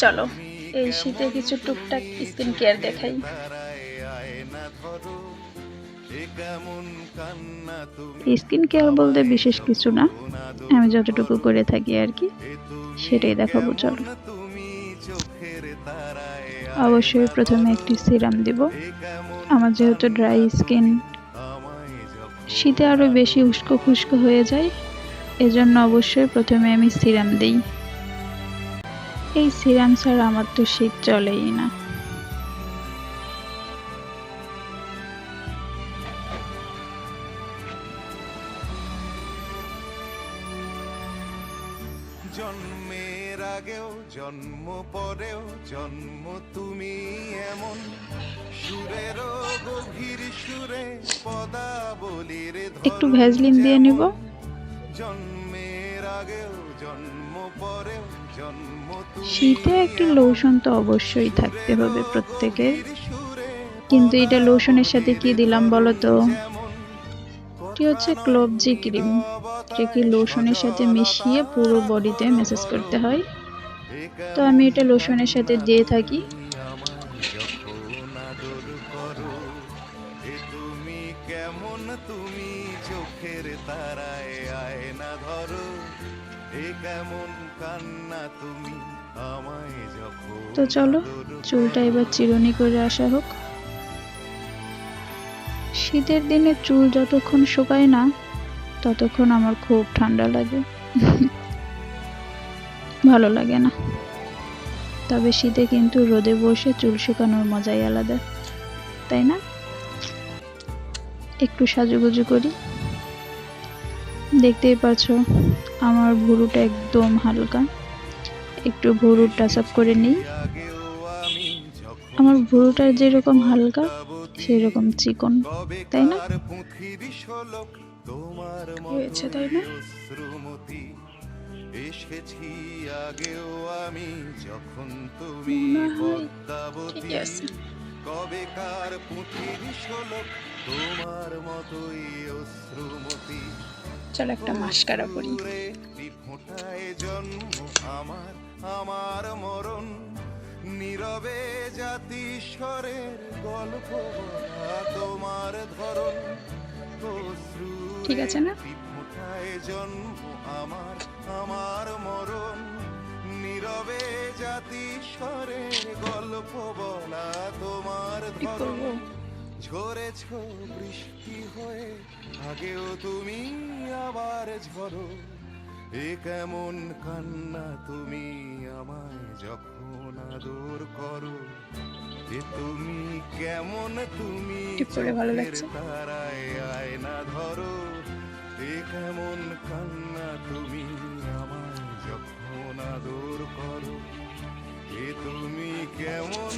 চলো এই শীতে কিছু টুকটাক স্কিন কেয়ার দেখাই। স্কিন কেয়ার বলতে বিশেষ কিছু না, আমি যতটুকু করে থাকি আর কি সেটাই দেখাবো। চলো, অবশ্যই প্রথমে একটি সিরাম দিব। আমার যেহেতু ড্রাই স্কিন, শীতে আরো বেশি উস্কো খুস্কো হয়ে যায়, এজন্য অবশ্যই প্রথমে আমি সিরাম দিই। এই সিরাম ছাড়া আমার তো শীত চলেই না। জন্মের আগেও জন্ম পরেও জন্ম তুমি এমন সুরেরও গভীর সুরে পদাবলীর একটু ভ্যাসলিন দিয়ে নিব। জন্মের আগেও জন্ম পরেও জন্ম শীতে একটি লোশন তো অবশ্যই থাকতে হবে প্রত্যেকের, কিন্তু এটা লোশনের সাথে কি দিলাম বলো তো? এটি হচ্ছে ক্লোবজি ক্রিম, এটি লোশনের সাথে মিশিয়ে পুরো বডিতে ম্যাসাজ করতে হয়। তো আমি এটা লোশনের সাথে দিয়ে থাকি। তুমি কেমন তুমি চোখের তারায় আয়না ধরো, এ কেমন কান্না তুমি আমায় যখন। তো চলো চুলটা এবার চিরুনি করে আসা হোক। শীতের দিনে চুল যতক্ষণ শুকায় না ততক্ষণ আমার খুব ঠান্ডা লাগে, ভালো লাগে না। তবে শীতে কিন্তু রোদে বসে চুল শুকানোর মজাই আলাদা, তাই না? একটু সাজুগুজু করি। দেখতেই পাচ্ছ আমার ভুরুটা একদম হালকা, একটু ভুরু টাচ আপ করে নিই। আমার ভুরুটা যেরকম হালকা সেরকম চিকন, তাই না? হয়েছে তাই না? এসেছি আগেও আমি যখন তুমি পদ্মাবতী, কবেকার পুঁথির শোলক তোমার মতোই অশ্রুমতি। চল একটা মাস্কারা করি। ফোঁটায় জন্ম আমার আমার মরণ, নীরবে জাতিস্বরের গল্প বলা তোমার ধরন। ঠিক আছে না? ফোঁটায় জন্ম আমার আমার মরণ, নীরবে জাতিস্বরের গল্প বলা তোমার ধরন। ঝরেছ বৃষ্টি হয়ে আগেও তুমি আবার ঝরো, এ কেমন কান্না তুমি আমায় যখন আদর করো, এ তুমি কেমন তুমি চোখের তারায় আয়না ধরো, এ কেমন কান্না তুমি আমায় যখন আদর করো, এ তুমি কেমন।